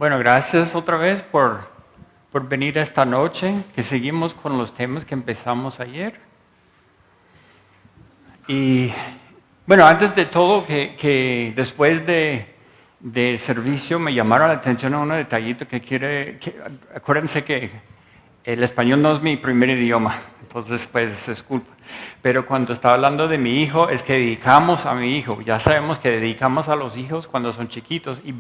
Bueno, gracias otra vez por venir esta noche, que seguimos con los temas que empezamos ayer. Y bueno, antes de todo, que después de servicio me llamaron la atención a un detallito acuérdense que el español no es mi primer idioma, entonces pues disculpa. Pero cuando estaba hablando de mi hijo, es que dedicamos a mi hijo. Ya sabemos que dedicamos a los hijos cuando son chiquitos y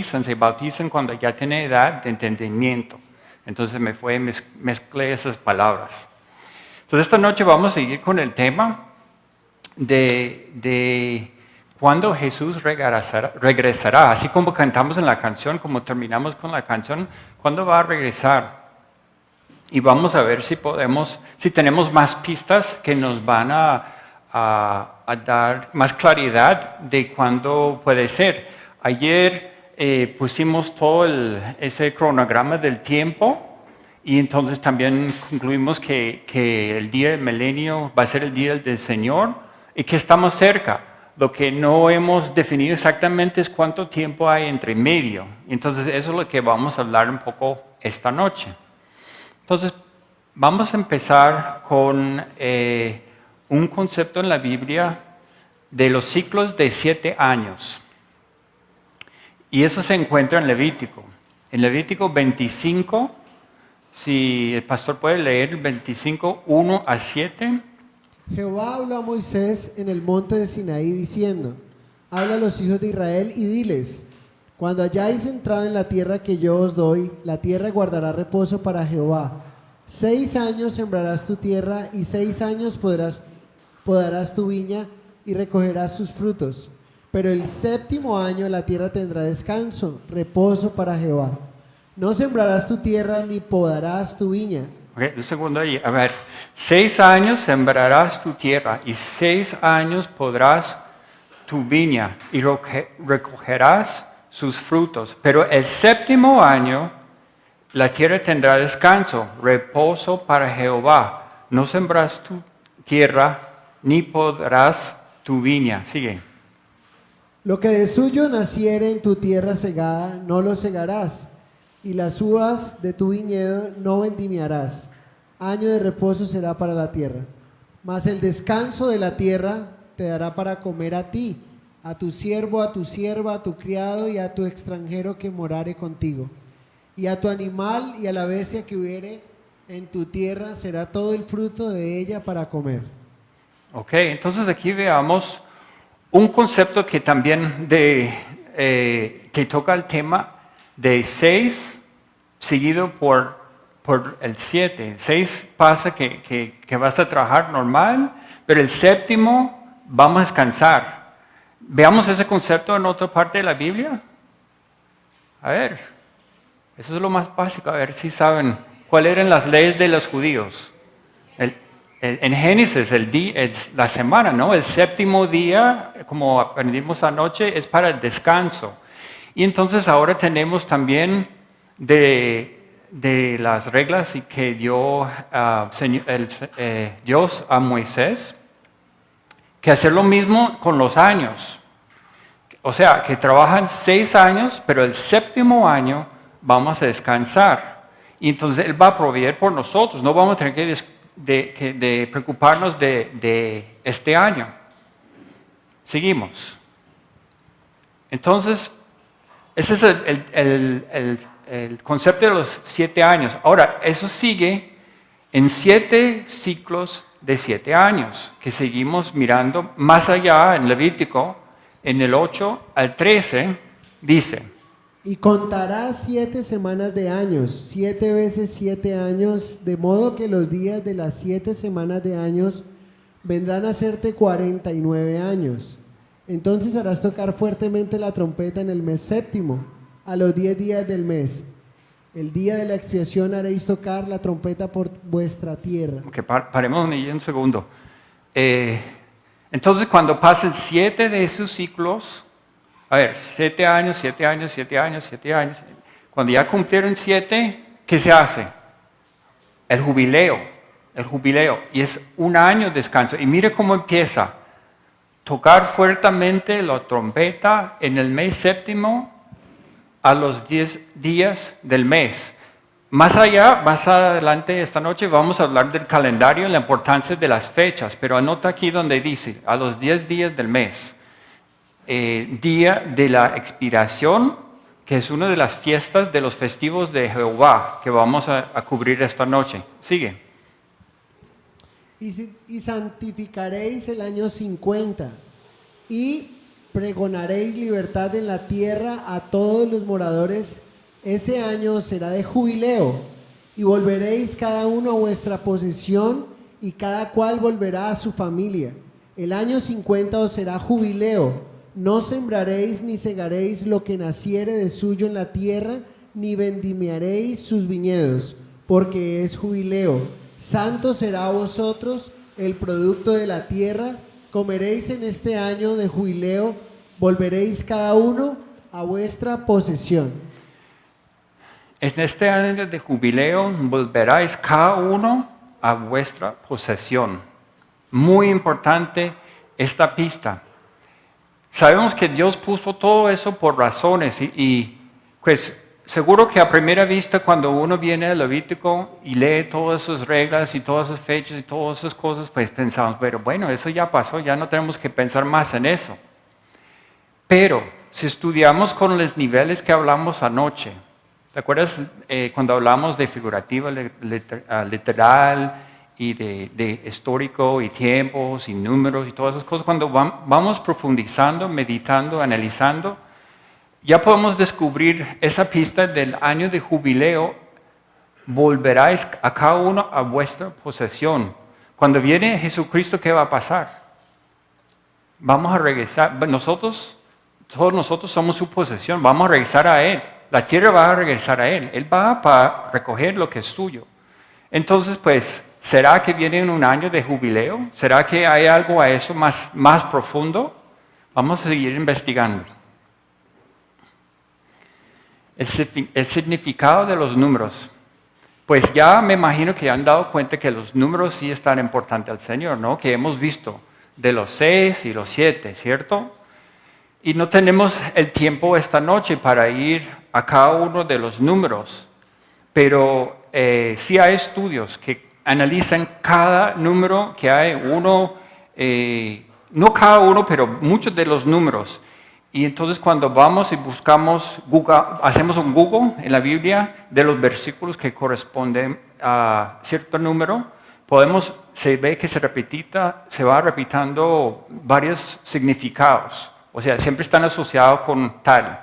se bautizan cuando ya tienen edad de entendimiento. Entonces mezclé esas palabras. Entonces esta noche vamos a seguir con el tema de cuándo Jesús regresará. Así como cantamos en la canción, como terminamos con la canción, ¿cuándo va a regresar? Y vamos a ver si tenemos más pistas que nos van a dar más claridad de cuándo puede ser. Ayer pusimos todo ese cronograma del tiempo y entonces también concluimos que el día del milenio va a ser el día del Señor y que estamos cerca. Lo que no hemos definido exactamente es cuánto tiempo hay entre medio. Entonces eso es lo que vamos a hablar un poco esta noche. Entonces, vamos a empezar con un concepto en la Biblia de los ciclos de 7 años. Y eso se encuentra en Levítico. En Levítico 25, si el pastor puede leer el 25, 1 a 7. Jehová habló a Moisés en el monte de Sinaí diciendo: habla a los hijos de Israel y diles: cuando hayáis entrado en la tierra que yo os doy, la tierra guardará reposo para Jehová. 6 años sembrarás tu tierra y 6 años podarás tu viña y recogerás sus frutos. Pero el 7º año la tierra tendrá descanso, reposo para Jehová. No sembrarás tu tierra ni podarás tu viña. Okay, un segundo ahí. A ver, 6 años sembrarás tu tierra y 6 años podrás tu viña y recogerás sus frutos. Pero el 7º año la tierra tendrá descanso, reposo para Jehová. No sembrarás tu tierra ni podrás tu viña. Sigue. Lo que de suyo naciere en tu tierra segada, no lo segarás, y las uvas de tu viñedo no vendimiarás. Año de reposo será para la tierra. Mas el descanso de la tierra te dará para comer a ti, a tu siervo, a tu sierva, a tu criado y a tu extranjero que morare contigo. Y a tu animal y a la bestia que hubiere en tu tierra será todo el fruto de ella para comer. Ok, entonces aquí veamos un concepto que también te toca el tema de 6 seguido por el 7. 6 pasa que vas a trabajar normal, pero el 7º vamos a descansar. Veamos ese concepto en otra parte de la Biblia. A ver, eso es lo más básico, a ver si saben cuáles eran las leyes de los judíos. En Génesis, la semana, ¿no? El 7º día, como aprendimos anoche, es para el descanso. Y entonces ahora tenemos también de las reglas que dio Dios a Moisés, que hacer lo mismo con los años. O sea, que trabajan 6 años, pero el 7º año vamos a descansar. Y entonces Él va a proveer por nosotros. No vamos a tener que preocuparnos de este año. Seguimos. Entonces, ese es el concepto de los 7 años. Ahora, eso sigue en 7 ciclos de 7 años, que seguimos mirando más allá en Levítico, en el 8 al 13, dice: y contarás 7 semanas de años, 7 veces 7 años, de modo que los días de las 7 semanas de años vendrán a hacerte 49 años. Entonces harás tocar fuertemente la trompeta en el mes 7º, a los 10 días del mes. El día de la expiación haréis tocar la trompeta por vuestra tierra. Ok, paremos ahí un segundo. Entonces, cuando pasen 7 de esos ciclos, a ver, 7 años, 7 años, 7 años, 7 años. Cuando ya cumplieron 7, ¿qué se hace? El jubileo. Y es un año de descanso. Y mire cómo empieza. Tocar fuertemente la trompeta en el mes 7º a los 10 días del mes. Más allá, más adelante esta noche vamos a hablar del calendario y la importancia de las fechas, pero anota aquí donde dice, a los 10 días del mes, día de la expiración, que es una de las fiestas de los festivos de Jehová, que vamos a cubrir esta noche. Sigue. Y santificaréis el año 50 y pregonaréis libertad en la tierra a todos los moradores. Ese año será de jubileo y volveréis cada uno a vuestra posesión y cada cual volverá a su familia. El año 50 os será jubileo. No sembraréis ni segaréis lo que naciere de suyo en la tierra, ni vendimiaréis sus viñedos, porque es jubileo. Santo será a vosotros el producto de la tierra. Comeréis en este año de jubileo, volveréis cada uno a vuestra posesión. En este año de jubileo volveráis cada uno a vuestra posesión. Muy importante esta pista. Sabemos que Dios puso todo eso por razones y pues seguro que a primera vista cuando uno viene al Levítico y lee todas esas reglas y todas esas fechas y todas esas cosas, pues pensamos, pero bueno, eso ya pasó, ya no tenemos que pensar más en eso. Pero si estudiamos con los niveles que hablamos anoche, ¿te acuerdas cuando hablamos de figurativa, literal y de histórico y tiempos y números y todas esas cosas? Cuando vamos profundizando, meditando, analizando, ya podemos descubrir esa pista del año de jubileo. Volveráis a cada uno a vuestra posesión. Cuando viene Jesucristo, ¿qué va a pasar? Vamos a regresar. Todos nosotros somos su posesión. Vamos a regresar a Él. La tierra va a regresar a Él. Él va a recoger lo que es suyo. Entonces, pues, ¿será que viene un año de jubileo? ¿Será que hay algo a eso más profundo? Vamos a seguir investigando. El significado de los números. Pues ya me imagino que han dado cuenta que los números sí están importantes al Señor, ¿no? Que hemos visto de los 6 y los 7, ¿cierto? Y no tenemos el tiempo esta noche para ir a cada uno de los números, pero sí hay estudios que analizan cada número que hay, no cada uno, pero muchos de los números. Y entonces cuando vamos y buscamos, hacemos un Google en la Biblia de los versículos que corresponden a cierto número, se ve que se va repitiendo varios significados. O sea, siempre están asociados con tal,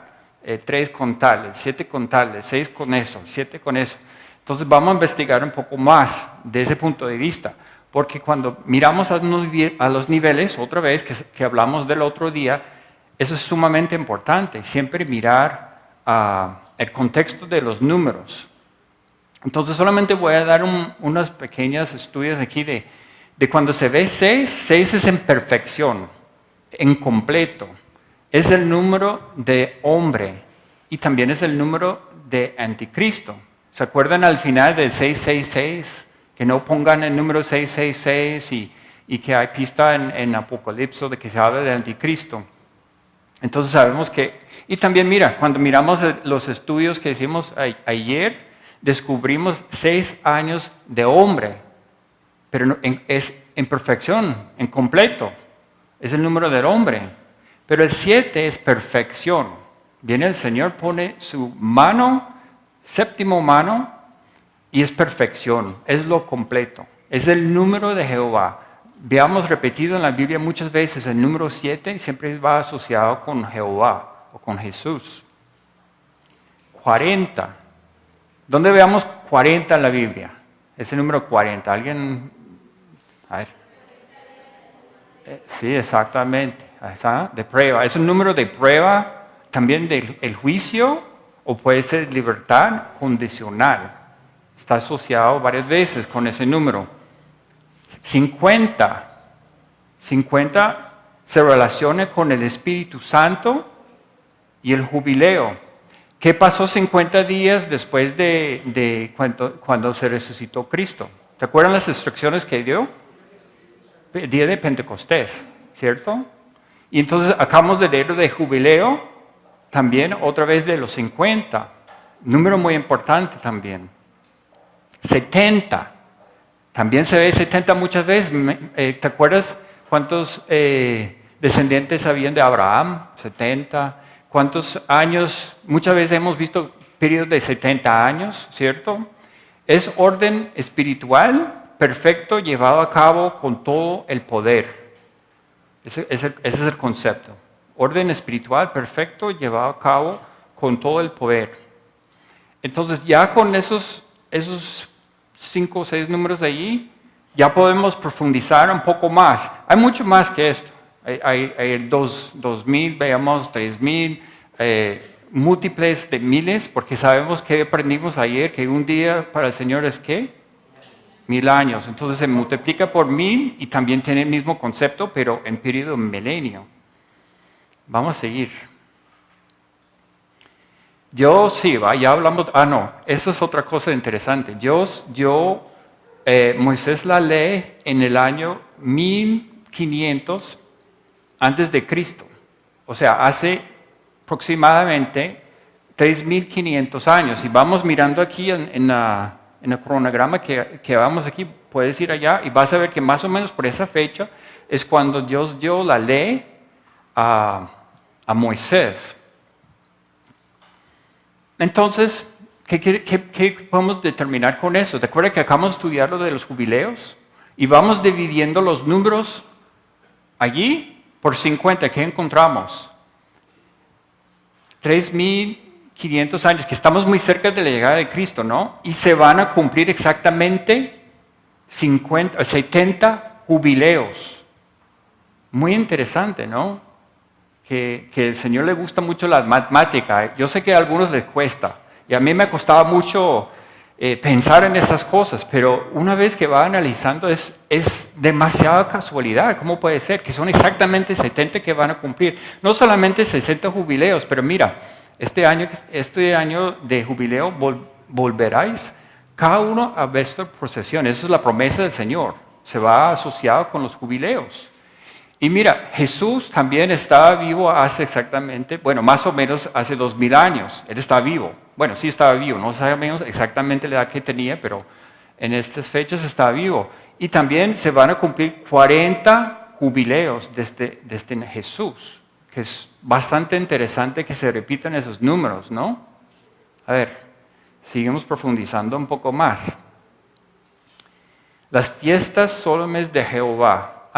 3 con tal, 7 con tal, 6 con eso, 7 con eso. Entonces vamos a investigar un poco más de ese punto de vista, porque cuando miramos a los niveles, otra vez que hablamos del otro día, eso es sumamente importante, siempre mirar el contexto de los números. Entonces solamente voy a dar unos pequeños estudios aquí de cuando se ve 6, 6 es en perfección, en completo. Es el número de hombre y también es el número de anticristo. ¿Se acuerdan al final del 666? Que no pongan el número 666 y que hay pista en Apocalipsis de que se habla del anticristo. Entonces sabemos que, y también mira, cuando miramos los estudios que hicimos ayer, descubrimos 6 años de hombre, pero es en perfección, en completo, es el número del hombre. Pero el 7 es perfección. Viene el Señor, pone su mano, séptimo mano, y es perfección, es lo completo, es el número de Jehová. Veamos repetido en la Biblia muchas veces el número 7 siempre va asociado con Jehová o con Jesús. 40. ¿Dónde veamos 40 en la Biblia? Ese número 40. ¿Alguien? A ver. Sí, exactamente. De prueba. Es un número de prueba también del juicio o puede ser libertad condicional. Está asociado varias veces con ese número. 50 se relaciona con el Espíritu Santo y el jubileo. ¿Qué pasó 50 días después de cuando se resucitó Cristo? ¿Te acuerdan las instrucciones que dio? El día de Pentecostés, ¿cierto? Y entonces acabamos de leer de jubileo, también otra vez de los 50, número muy importante también. 70, también se ve 70 muchas veces. ¿Te acuerdas cuántos descendientes habían de Abraham? 70. ¿Cuántos años? Muchas veces hemos visto periodos de 70 años, ¿cierto? Es orden espiritual perfecto llevado a cabo con todo el poder. Ese es el concepto. Orden espiritual perfecto llevado a cabo con todo el poder. Entonces ya con esos 5 o 6 números de allí, ya podemos profundizar un poco más. Hay mucho más que esto. Hay 2000, veamos 3000, múltiples de miles, porque sabemos que aprendimos ayer que un día para el Señor es ¿qué? 1000 años. Entonces se multiplica por 1000 y también tiene el mismo concepto, pero en periodo milenio. Vamos a seguir. Ya hablamos, esa es otra cosa interesante. Moisés la lee en el año 1500 antes de Cristo. O sea, hace aproximadamente 3500 años. Y vamos mirando aquí en el cronograma que vamos aquí, puedes ir allá y vas a ver que más o menos por esa fecha es cuando Dios dio la ley a Moisés. Entonces, ¿qué podemos determinar con eso? ¿Te acuerdas que acabamos de estudiar lo de los jubileos? Y vamos dividiendo los números allí por 50. ¿Qué encontramos? 3500 años, que estamos muy cerca de la llegada de Cristo, ¿no? Y se van a cumplir exactamente 70 jubileos. Muy interesante, ¿no? Que el Señor le gusta mucho la matemática. Yo sé que a algunos les cuesta, y a mí me costaba mucho pensar en esas cosas, pero una vez que va analizando es demasiada casualidad. ¿Cómo puede ser? Que son exactamente 70 que van a cumplir. No solamente 60 jubileos, pero mira, este año de jubileo volveráis cada uno a vuestra procesión. Esa es la promesa del Señor. Se va asociado con los jubileos. Y mira, Jesús también estaba vivo más o menos hace 2000 años. Él está vivo. Bueno, sí estaba vivo, no sabemos exactamente la edad que tenía, pero en estas fechas estaba vivo. Y también se van a cumplir 40 jubileos desde Jesús, que es bastante interesante que se repitan esos números, ¿no? A ver, seguimos profundizando un poco más. Las fiestas solemnes de Jehová.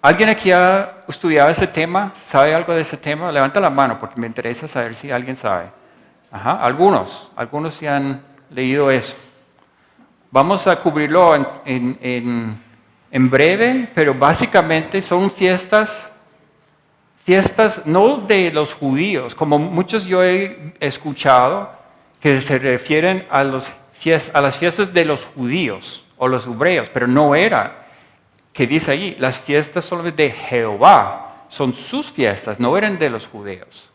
¿Alguien aquí ha estudiado ese tema? ¿Sabe algo de ese tema? Levanta la mano porque me interesa saber si alguien sabe. Ajá, algunos sí han leído eso. Vamos a cubrirlo en breve, pero básicamente son fiestas no de los judíos, como muchos yo he escuchado que se refieren a las fiestas de los judíos o los hebreos, pero no era. Que dice allí, las fiestas son de Jehová, son sus fiestas, no eran de los judíos.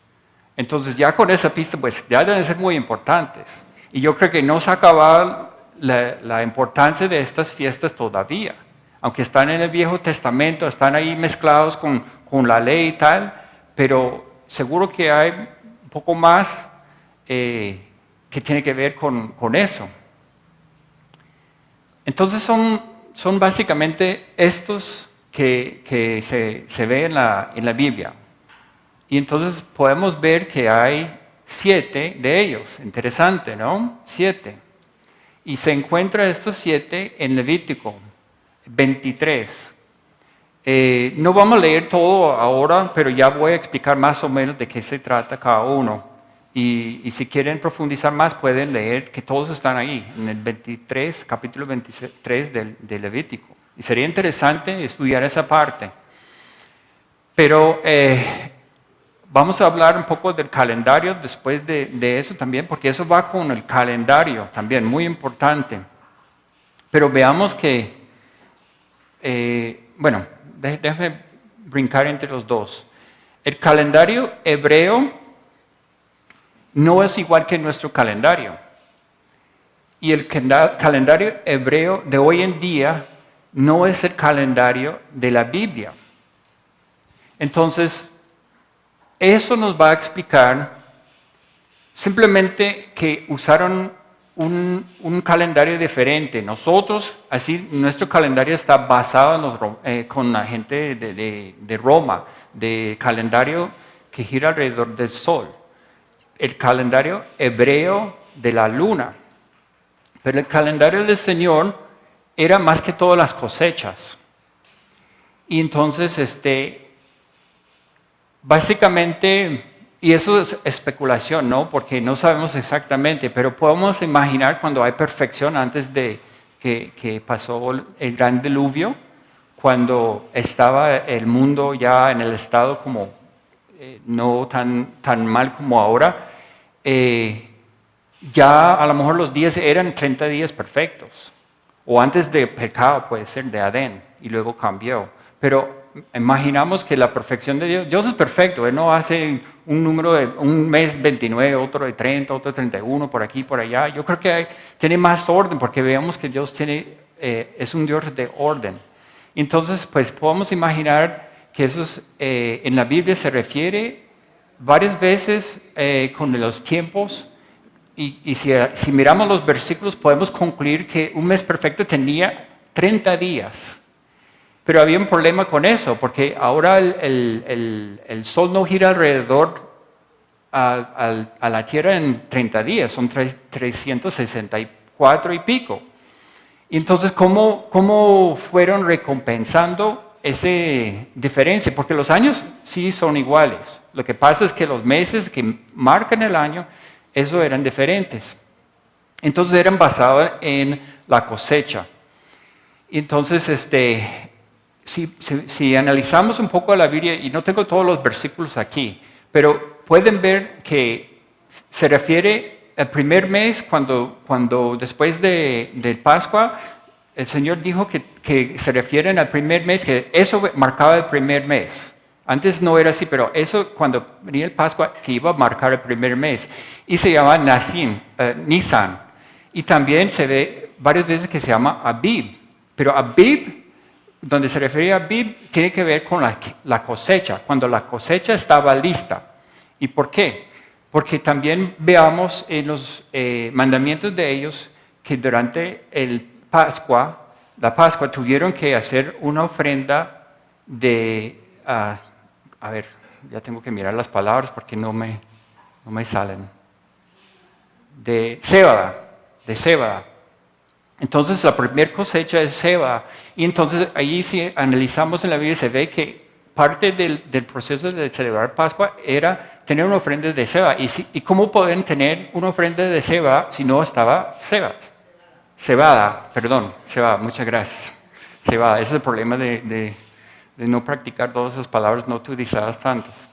Entonces ya con esa pista, pues ya deben ser muy importantes. Y yo creo que no se ha acabado la importancia de estas fiestas todavía. Aunque están en el Viejo Testamento, están ahí mezclados con la ley y tal, pero seguro que hay un poco más que tiene que ver con eso. Entonces son básicamente estos que se ve en la Biblia. Y entonces podemos ver que hay 7 de ellos. Interesante, ¿no? 7. Y se encuentra estos 7 en Levítico 23. No vamos a leer todo ahora, pero ya voy a explicar más o menos de qué se trata cada uno. Y si quieren profundizar más, pueden leer que todos están ahí, en el capítulo 23 de Levítico. Y sería interesante estudiar esa parte. Pero vamos a hablar un poco del calendario después de eso también, porque eso va con el calendario también, muy importante. Pero veamos que, déjame brincar entre los dos. El calendario hebreo no es igual que nuestro calendario. Y el calendario hebreo de hoy en día no es el calendario de la Biblia. Entonces, eso nos va a explicar simplemente que usaron un calendario diferente. Nosotros, así, nuestro calendario está basado con la gente de Roma, de calendario que gira alrededor del sol. El calendario hebreo de la luna. Pero el calendario del Señor era más que todo las cosechas. Y entonces, básicamente, y eso es especulación, ¿no? Porque no sabemos exactamente, pero podemos imaginar cuando hay perfección antes de que pasó el gran diluvio, cuando estaba el mundo ya en el estado como no tan mal como ahora, ya a lo mejor los días eran 30 días perfectos, o antes de pecado puede ser de Adán, y luego cambió. Pero imaginamos que la perfección de Dios es perfecto, Él no hace un número de un mes 29, otro de 30, otro de 31, por aquí, por allá. Yo creo que tiene más orden, porque veamos que Dios es un Dios de orden. Entonces, pues podemos imaginar que eso en la Biblia se refiere varias veces con los tiempos. Y si miramos los versículos, podemos concluir que un mes perfecto tenía 30 días. Pero había un problema con eso, porque ahora el sol no gira alrededor a la tierra en 30 días, son 364 y pico. Entonces, ¿cómo fueron recompensando esa diferencia? Porque los años sí son iguales. Lo que pasa es que los meses que marcan el año, eso eran diferentes. Entonces eran basados en la cosecha. Entonces, si analizamos un poco la Biblia, y no tengo todos los versículos aquí, pero pueden ver que se refiere al primer mes, cuando después de Pascua, el Señor dijo que se refieren al primer mes, que eso marcaba el primer mes. Antes no era así, pero eso cuando venía el Pascua, que iba a marcar el primer mes. Y se llama Nisan. Y también se ve varias veces que se llama Abib. Pero Abib, donde se refiere a Abib, tiene que ver con la cosecha, cuando la cosecha estaba lista. ¿Y por qué? Porque también veamos en los mandamientos de ellos que durante la Pascua tuvieron que hacer una ofrenda de... a ver, ya tengo que mirar las palabras porque no me salen. De cebada. Entonces la primera cosecha es cebada. Y entonces ahí si analizamos en la Biblia se ve que parte del proceso de celebrar Pascua era tener una ofrenda de cebada. ¿Y cómo pueden tener una ofrenda de cebada si no estaba cebada, muchas gracias. Cebada, ese es el problema de no practicar todas esas palabras no utilizadas tantas.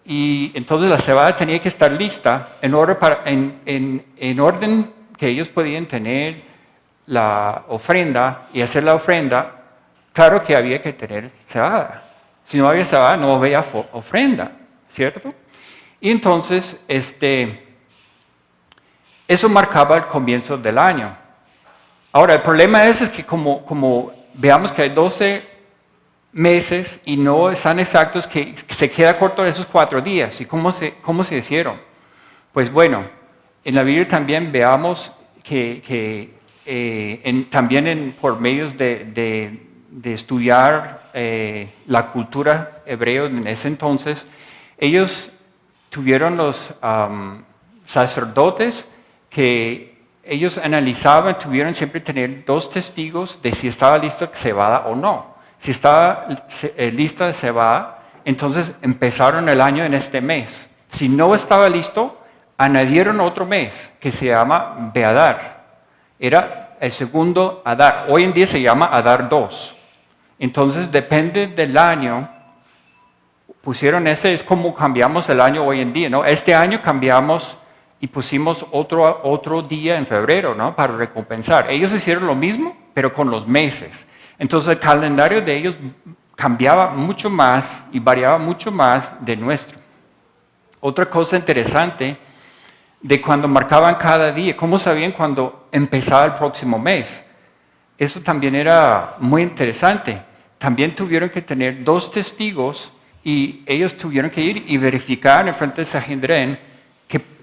Y entonces la cebada tenía que estar lista en orden que ellos podían tener la ofrenda y hacer la ofrenda. Claro que había que tener cebada. Si no había cebada, no había ofrenda, ¿cierto? Y entonces, eso marcaba el comienzo del año. Ahora, el problema es que como veamos que hay 12 meses y no están exactos, que se queda corto esos 4 días. ¿Y cómo se hicieron? Pues bueno, en la Biblia también veamos que también por medios de estudiar la cultura hebrea en ese entonces, ellos tuvieron los sacerdotes que ellos analizaban, tuvieron siempre tener 2 testigos de si estaba listo cebada o no. Si estaba lista de cebada, entonces empezaron el año en este mes. Si no estaba listo, añadieron otro mes que se llama Beadar. Era el segundo Adar. Hoy en día se llama Adar 2. Entonces depende del año. Pusieron es como cambiamos el año hoy en día, ¿no? Este año cambiamos y pusimos otro día en febrero, ¿no? Para recompensar. Ellos hicieron lo mismo, pero con los meses. Entonces el calendario de ellos cambiaba mucho más y variaba mucho más de nuestro. Otra cosa interesante de cuando marcaban cada día, cómo sabían cuando empezaba el próximo mes. Eso también era muy interesante. También tuvieron que tener 2 testigos y ellos tuvieron que ir y verificar en frente de Sanhedrin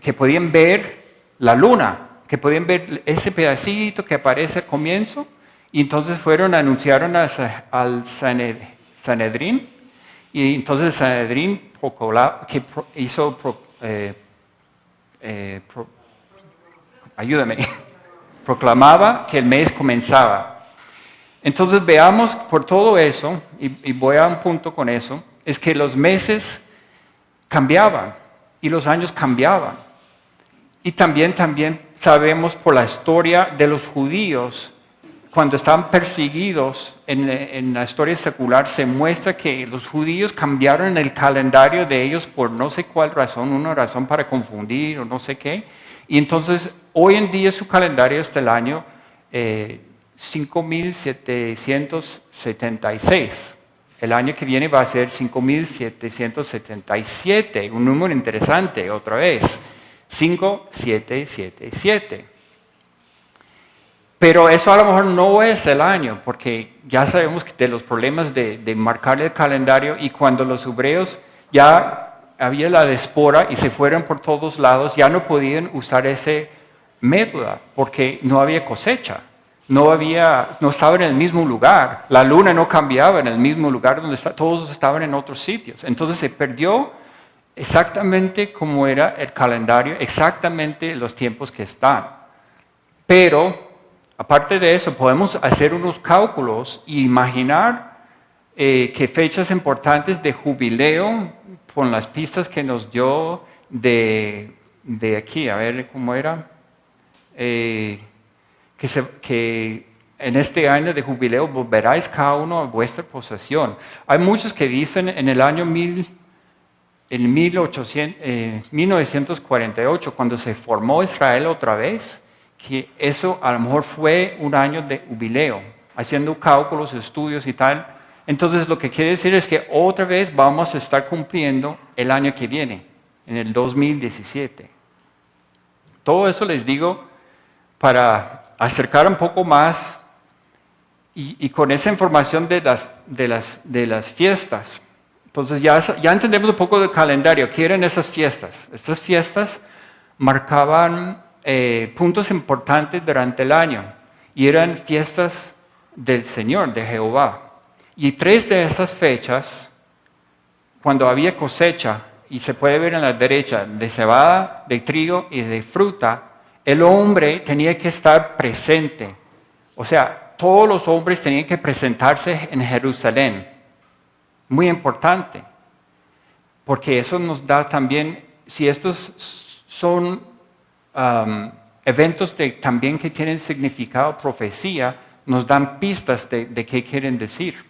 que podían ver la luna, que podían ver ese pedacito que aparece al comienzo, y entonces anunciaron al Sanedrín, y entonces el Sanedrín proclamaba que el mes comenzaba. Entonces veamos por todo eso, y voy a un punto con eso, es que los meses cambiaban y los años cambiaban. Y también sabemos por la historia de los judíos, cuando estaban perseguidos en la historia secular, se muestra que los judíos cambiaron el calendario de ellos por no sé cuál razón, una razón para confundir o no sé qué. Y entonces hoy en día su calendario es del año 5776. El año que viene va a ser 5777, un número interesante otra vez. 5777. Pero eso a lo mejor no es el año, porque ya sabemos de los problemas de marcar el calendario, y cuando los hebreos ya había la diáspora y se fueron por todos lados, ya no podían usar ese método porque no había cosecha, no estaban en el mismo lugar, la luna no cambiaba en el mismo lugar donde todos estaban en otros sitios. Entonces se perdió exactamente como era el calendario, exactamente los tiempos que están. Pero aparte de eso, podemos hacer unos cálculos e imaginar que fechas importantes de jubileo, con las pistas que nos dio de aquí, a ver cómo era, que en este año de jubileo volveráis cada uno a vuestra posesión. Hay muchos que dicen en el año 1948, cuando se formó Israel otra vez, que eso a lo mejor fue un año de jubileo, haciendo cálculos, estudios y tal. Entonces lo que quiere decir es que otra vez vamos a estar cumpliendo el año que viene, en el 2017. Todo eso les digo para acercar un poco más, y con esa información de las fiestas. Entonces ya entendemos un poco del calendario. ¿Qué eran esas fiestas? Estas fiestas marcaban puntos importantes durante el año, y eran fiestas del Señor, de Jehová. Y 3 de esas fechas, cuando había cosecha, y se puede ver en la derecha, de cebada, de trigo y de fruta, el hombre tenía que estar presente. O sea, todos los hombres tenían que presentarse en Jerusalén. Muy importante, porque eso nos da también, si estos son eventos también que tienen significado, profecía, nos dan pistas de qué quieren decir.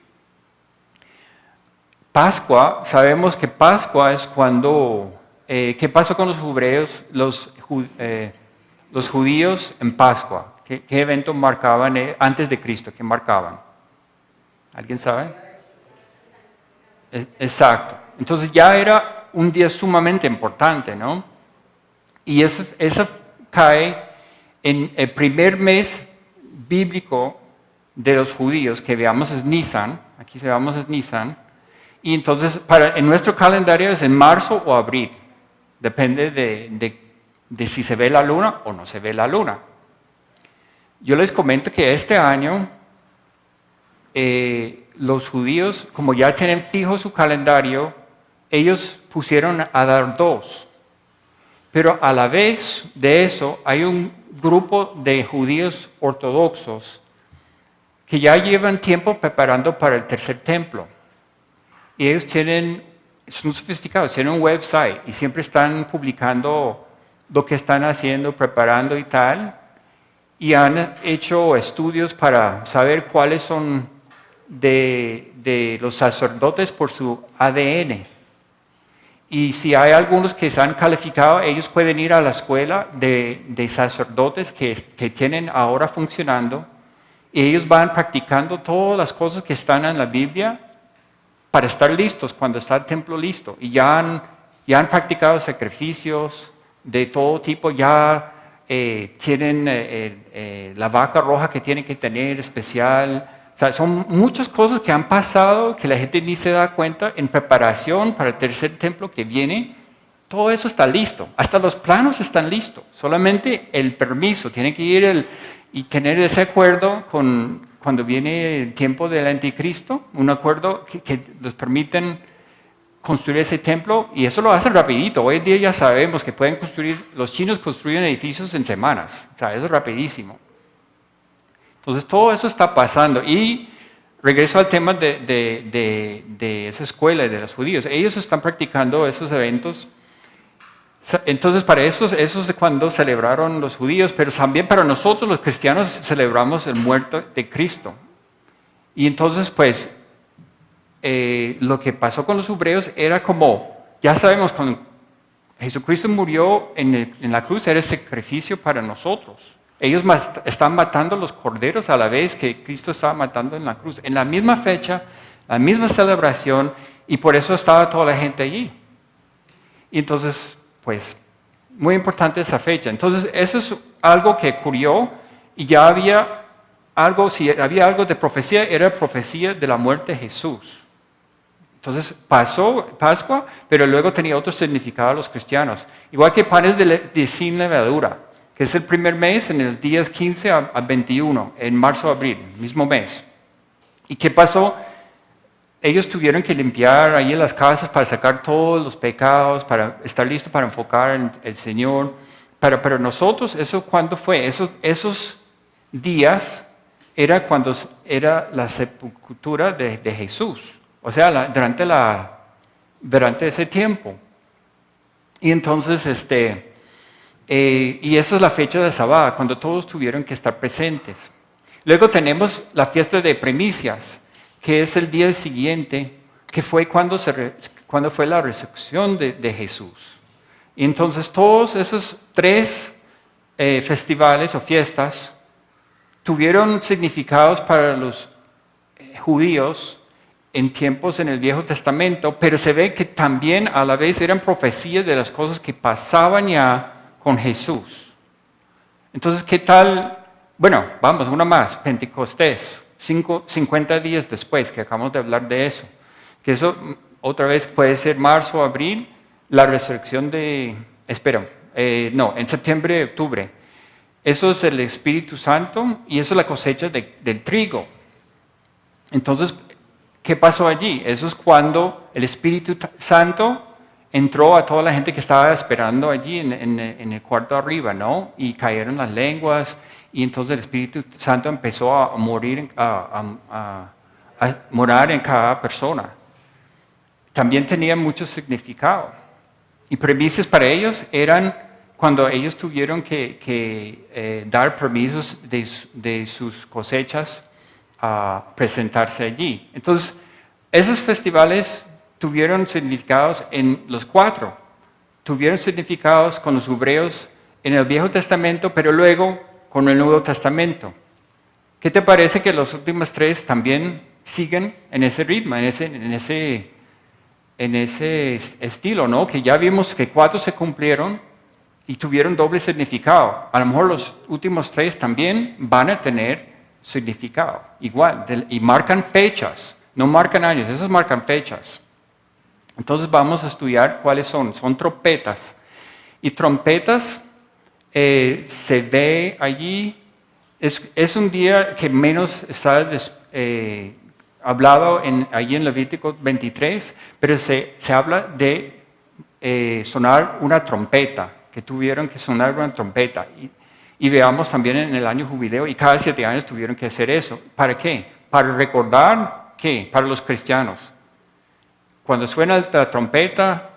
Pascua, sabemos que Pascua es cuando, ¿qué pasó con los hebreos, los judíos en Pascua? ¿Qué evento marcaban antes de Cristo? ¿Qué marcaban? ¿Alguien sabe? Exacto. Entonces ya era un día sumamente importante, ¿no? Y eso cae en el primer mes bíblico de los judíos, que veamos es Nisan, aquí veamos es Nisan, y entonces en nuestro calendario es en marzo o abril, depende de si se ve la luna o no se ve la luna. Yo les comento que este año los judíos, como ya tienen fijo su calendario, ellos pusieron a dar 2. Pero a la vez de eso, hay un grupo de judíos ortodoxos que ya llevan tiempo preparando para el tercer templo. Y ellos son sofisticados, tienen un website y siempre están publicando lo que están haciendo, preparando y tal. Y han hecho estudios para saber cuáles son de los sacerdotes por su ADN. Y si hay algunos que se han calificado, ellos pueden ir a la escuela de sacerdotes que tienen ahora funcionando, y ellos van practicando todas las cosas que están en la Biblia para estar listos cuando está el templo listo. Y ya han practicado sacrificios de todo tipo, ya tienen la vaca roja que tienen que tener especial. O sea, son muchas cosas que han pasado que la gente ni se da cuenta en preparación para el tercer templo que viene, todo eso está listo, hasta los planos están listos, solamente el permiso, tiene que ir y tener ese acuerdo cuando viene el tiempo del anticristo, un acuerdo que los permiten construir ese templo, y eso lo hacen rapidito. Hoy en día ya sabemos que pueden construir, los chinos construyen edificios en semanas, o sea, eso es rapidísimo. Entonces todo eso está pasando, y regreso al tema de esa escuela y de los judíos. Ellos están practicando esos eventos. Entonces para eso es cuando celebraron los judíos, pero también para nosotros los cristianos celebramos el muerto de Cristo. Y entonces pues lo que pasó con los hebreos era como, ya sabemos, cuando Jesucristo murió en la cruz era el sacrificio para nosotros. Ellos están matando los corderos a la vez que Cristo estaba matando en la cruz. En la misma fecha, la misma celebración, y por eso estaba toda la gente allí. Y entonces, pues, muy importante esa fecha. Entonces, eso es algo que ocurrió, y ya había algo, si había algo de profecía, era profecía de la muerte de Jesús. Entonces pasó Pascua, pero luego tenía otro significado a los cristianos. Igual que panes de sin levadura, que es el primer mes en los días 15 a 21, en marzo-abril, mismo mes. ¿Y qué pasó? Ellos tuvieron que limpiar ahí en las casas para sacar todos los pecados, para estar listos para enfocar en el Señor. Pero nosotros, ¿eso cuándo fue? Esos días era cuando era la sepultura de Jesús. O sea, durante ese tiempo. Y entonces, y esa es la fecha de Sabá, cuando todos tuvieron que estar presentes. Luego tenemos la fiesta de primicias, que es el día siguiente, que fue cuando fue la resurrección de Jesús. Y entonces todos esos tres festivales o fiestas tuvieron significados para los judíos en tiempos en el Viejo Testamento, pero se ve que también a la vez eran profecías de las cosas que pasaban ya con Jesús. Entonces, ¿qué tal? Bueno, vamos, una más, Pentecostés, 50 días después, que acabamos de hablar de eso. Que eso otra vez puede ser marzo, abril, la resurrección en septiembre, octubre. Eso es el Espíritu Santo y eso es la cosecha del trigo. Entonces, ¿qué pasó allí? Eso es cuando el Espíritu Santo entró a toda la gente que estaba esperando allí en el cuarto arriba, ¿no? Y cayeron las lenguas, y entonces el Espíritu Santo empezó a morar en cada persona. También tenía mucho significado. Y premisas para ellos eran cuando ellos tuvieron que dar permisos de sus cosechas a presentarse allí. Entonces, esos festivales tuvieron significados en los cuatro. Tuvieron significados con los hebreos en el Viejo Testamento, pero luego con el Nuevo Testamento. ¿Qué te parece que los últimos tres también siguen en ese ritmo, en ese estilo, ¿no? Que ya vimos que 4 se cumplieron y tuvieron doble significado. A lo mejor los últimos 3 también van a tener significado igual, y marcan fechas, no marcan años, esos marcan fechas. Entonces vamos a estudiar cuáles son. Son trompetas. Y trompetas se ve allí, es un día que menos está hablado allí en Levítico 23, pero se habla de sonar una trompeta, que tuvieron que sonar una trompeta. Y veamos también en el año jubileo, y cada 7 años tuvieron que hacer eso. ¿Para qué? Para recordar, ¿qué? Para los cristianos. Cuando suena la trompeta,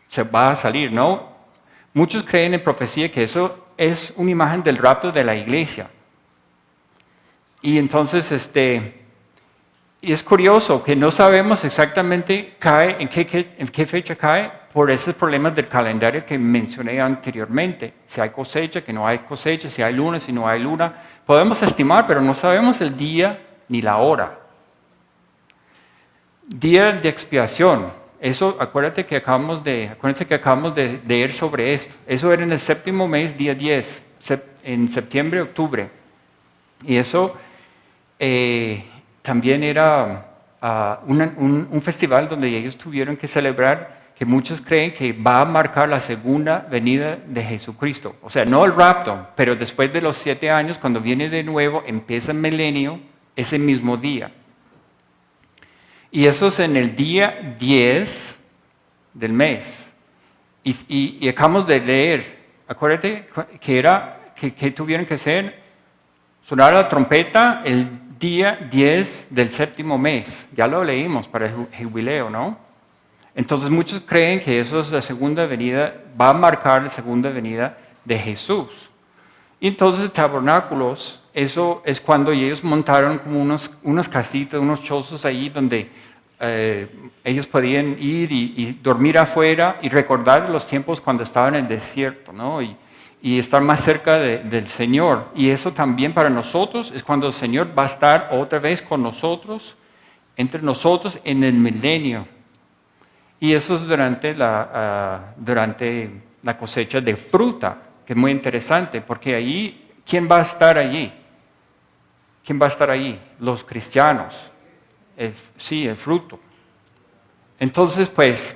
se va a salir, ¿no? Muchos creen en profecía que eso es una imagen del rapto de la iglesia. Y entonces, y es curioso que no sabemos exactamente en qué fecha cae por esos problemas del calendario que mencioné anteriormente. Si hay cosecha, que no hay cosecha, si hay luna, si no hay luna. Podemos estimar, pero no sabemos el día ni la hora. Día de expiación. Eso, acuérdense que acabamos de leer sobre esto. Eso era en el 7º mes, día 10, en septiembre, octubre. Y eso también era un festival donde ellos tuvieron que celebrar que muchos creen que va a marcar la segunda venida de Jesucristo. O sea, no el rapto, pero después de los 7 años, cuando viene de nuevo, empieza el milenio, ese mismo día. Y eso es en el día 10 del mes. Y acabamos de leer, acuérdate que tuvieron que hacer, sonar la trompeta el día 10 del séptimo mes. Ya lo leímos para el jubileo, ¿no? Entonces muchos creen que eso es la segunda venida, va a marcar la segunda venida de Jesús. Y entonces tabernáculos, eso es cuando ellos montaron como unas casitas, unos chozos ahí donde ellos podían ir y dormir afuera y recordar los tiempos cuando estaban en el desierto, ¿no? Y estar más cerca del Señor. Y eso también para nosotros es cuando el Señor va a estar otra vez con nosotros, entre nosotros en el milenio. Y eso es durante la cosecha de fruta, que es muy interesante, porque allí, ¿quién va a estar allí? ¿Quién va a estar allí? Los cristianos. Sí, el fruto. Entonces, pues,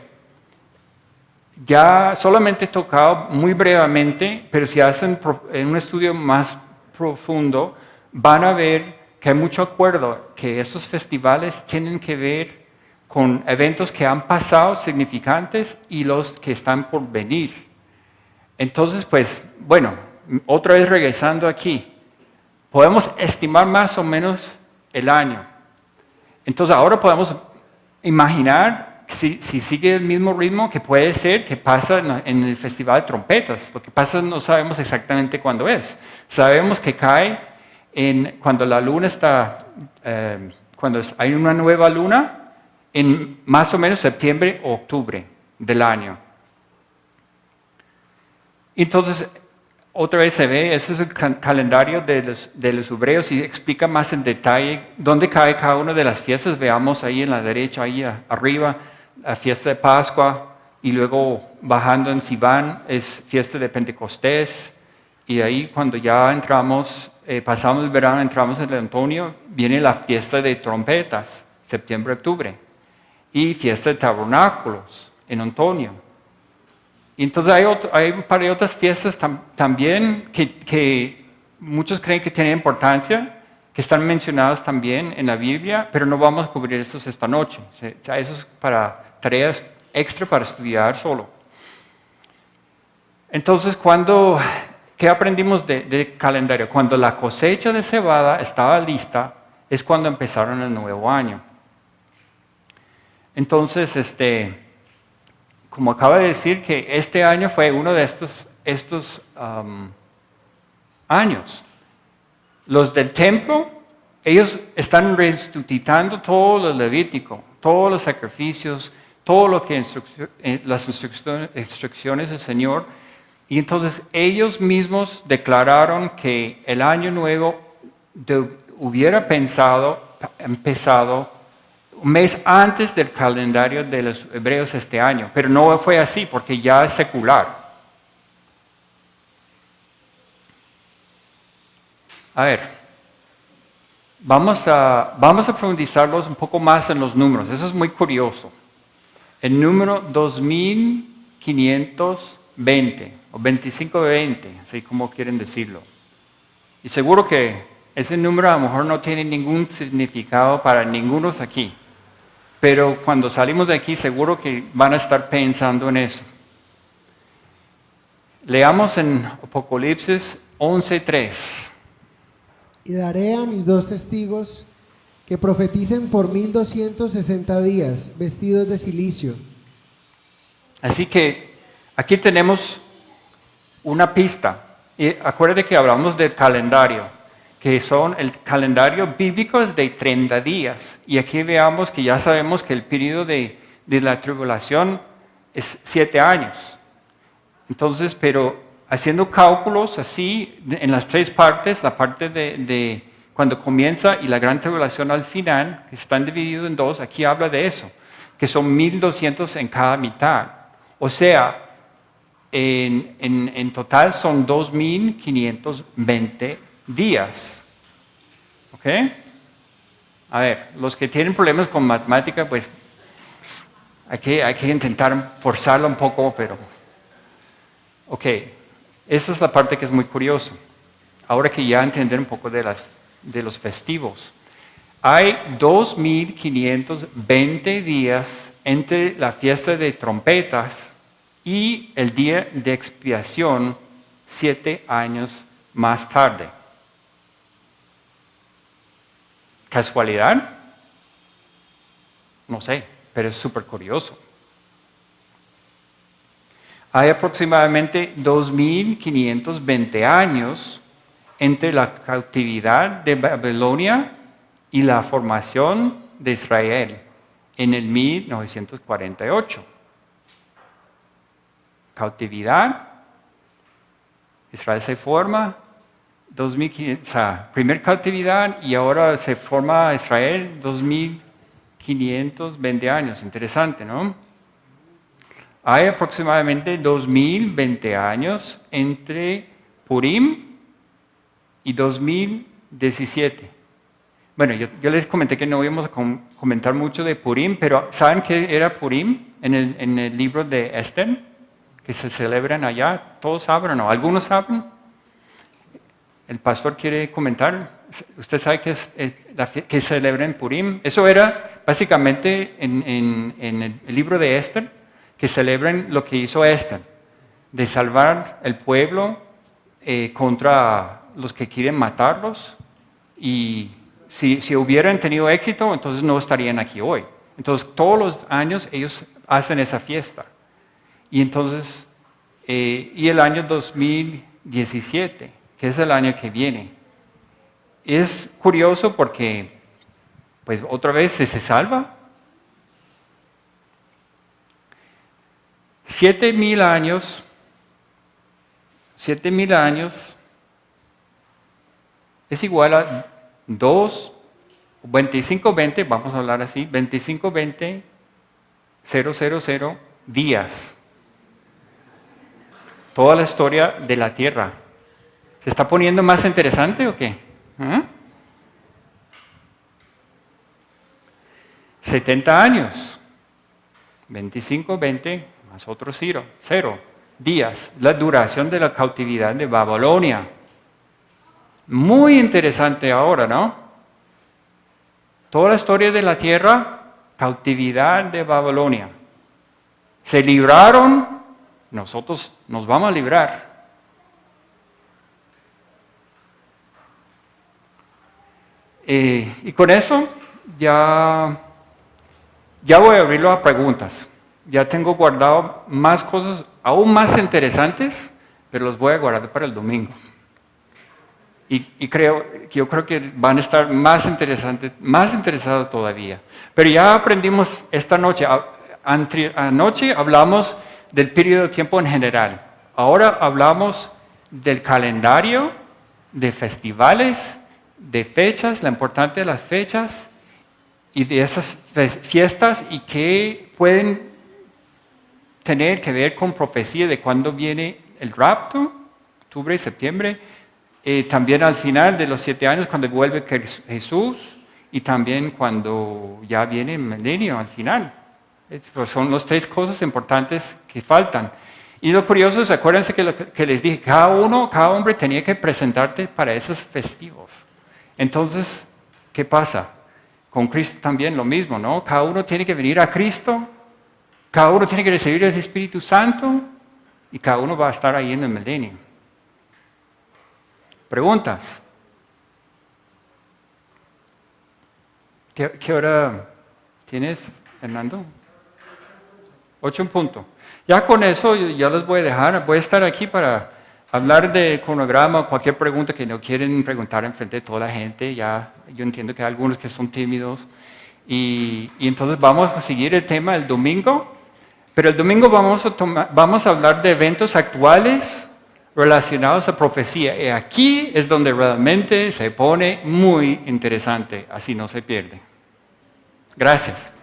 ya solamente he tocado muy brevemente, pero si hacen un estudio más profundo, van a ver que hay mucho acuerdo, que estos festivales tienen que ver con eventos que han pasado significantes y los que están por venir. Entonces, pues, bueno, otra vez regresando aquí, podemos estimar más o menos el año. Entonces, ahora podemos imaginar si sigue el mismo ritmo que puede ser que pasa en el Festival de Trompetas. Lo que pasa no sabemos exactamente cuándo es. Sabemos que cae cuando la luna está, cuando hay una nueva luna, en más o menos septiembre o octubre del año. Entonces, otra vez se ve, ese es el calendario de los hebreos y explica más en detalle dónde cae cada una de las fiestas. Veamos ahí en la derecha, ahí arriba, la fiesta de Pascua, y luego bajando en Sivan es fiesta de Pentecostés, y ahí cuando ya entramos, pasamos el verano, entramos en el otoño, viene la fiesta de trompetas, septiembre, octubre. Y fiesta de tabernáculos en otoño. Y entonces hay un par de otras fiestas también que muchos creen que tienen importancia, que están mencionadas también en la Biblia, pero no vamos a cubrir estos esta noche. O sea, eso es para tareas extra para estudiar solo. Entonces, ¿qué aprendimos de calendario? Cuando la cosecha de cebada estaba lista, es cuando empezaron el nuevo año. Entonces, como acaba de decir, que este año fue uno de estos años. Los del templo, ellos están resucitando todo lo levítico, todos los sacrificios, todo lo que las instrucciones del Señor. Y entonces ellos mismos declararon que el año nuevo hubiera empezado un mes antes del calendario de los hebreos este año, pero no fue así porque ya es secular. A ver, vamos a profundizarlos un poco más en los números, eso es muy curioso. El número 2520 o 2520, así como quieren decirlo. Y seguro que ese número a lo mejor no tiene ningún significado para ninguno de aquí. Pero cuando salimos de aquí seguro que van a estar pensando en eso. Leamos en Apocalipsis 11:3. Y daré a mis 2 testigos que profeticen por 1260 días, vestidos de cilicio. Así que aquí tenemos una pista. Y acuérdate que hablamos del calendario, que el calendario bíblico es de 30 días. Y aquí veamos que ya sabemos que el periodo de la tribulación es 7 años. Entonces, pero haciendo cálculos así, en las 3 partes, la parte de cuando comienza y la gran tribulación al final, que están divididos en 2, aquí habla de eso, que son 1200 en cada mitad. O sea, en total son 2520 días. ¿Ok? A ver, los que tienen problemas con matemática, pues Hay que intentar forzarlo un poco, pero... Ok, esa es la parte que es muy curiosa. Ahora que ya entender un poco de los festivos. Hay 2.520 días entre la fiesta de trompetas y el día de expiación 7 años más tarde. ¿Casualidad? No sé, pero es súper curioso. Hay aproximadamente 2.520 años entre la cautividad de Babilonia y la formación de Israel en el 1948. Cautividad, Israel se forma, 2.500, o sea, primer cautividad y ahora se forma Israel 2.520 años. Interesante, ¿no? Hay aproximadamente 2.020 años entre Purim y 2017. Bueno, yo les comenté que no íbamos a comentar mucho de Purim, pero ¿saben qué era Purim en el libro de Esther? Que se celebran allá. ¿Todos saben o no? ¿Algunos saben? El pastor quiere comentar. ¿Usted sabe qué es que celebra en Purim? Eso era básicamente en el libro de Esther, que celebran lo que hizo Esther, de salvar el pueblo contra los que quieren matarlos. Y si hubieran tenido éxito, entonces no estarían aquí hoy. Entonces todos los años ellos hacen esa fiesta. Y entonces, y el año 2017, que es el año que viene, es curioso porque, pues otra vez se salva. 7,000 años, 7,000 años es igual a 2520, vamos a hablar así, 2520, 000 días. Toda la historia de la Tierra. ¿Se está poniendo más interesante o qué? 70 años, 2520 más otro 0 días, la duración de la cautividad de Babilonia. Muy interesante ahora, ¿no? Toda la historia de la tierra, cautividad de Babilonia. Se libraron, nosotros nos vamos a librar. Y con eso ya voy a abrirlo a preguntas. Ya tengo guardado más cosas aún más interesantes, pero los voy a guardar para el domingo. Y yo creo que van a estar más interesados todavía. Pero ya aprendimos esta noche. Anoche hablamos del periodo de tiempo en general. Ahora hablamos del calendario, de festivales, de fechas, la importancia de las fechas y de esas fiestas y que pueden tener que ver con profecía de cuándo viene el rapto, octubre y septiembre, también al final de los 7 años cuando vuelve Jesús y también cuando ya viene el milenio al final. Son las 3 cosas importantes que faltan. Y lo curioso es, acuérdense que les dije, cada hombre tenía que presentarte para esos festivos. Entonces, ¿qué pasa? Con Cristo también lo mismo, ¿no? Cada uno tiene que venir a Cristo, cada uno tiene que recibir el Espíritu Santo y cada uno va a estar ahí en el milenio. ¿Preguntas? ¿Qué hora tienes, Hernando? 8 en punto. Ya con eso ya los voy a dejar. Voy a estar aquí para hablar de cronograma, cualquier pregunta que no quieren preguntar en frente de toda la gente. Ya, yo entiendo que hay algunos que son tímidos. Y entonces vamos a seguir el tema el domingo. Pero el domingo vamos a hablar de eventos actuales relacionados a profecía. Y aquí es donde realmente se pone muy interesante. Así no se pierde. Gracias.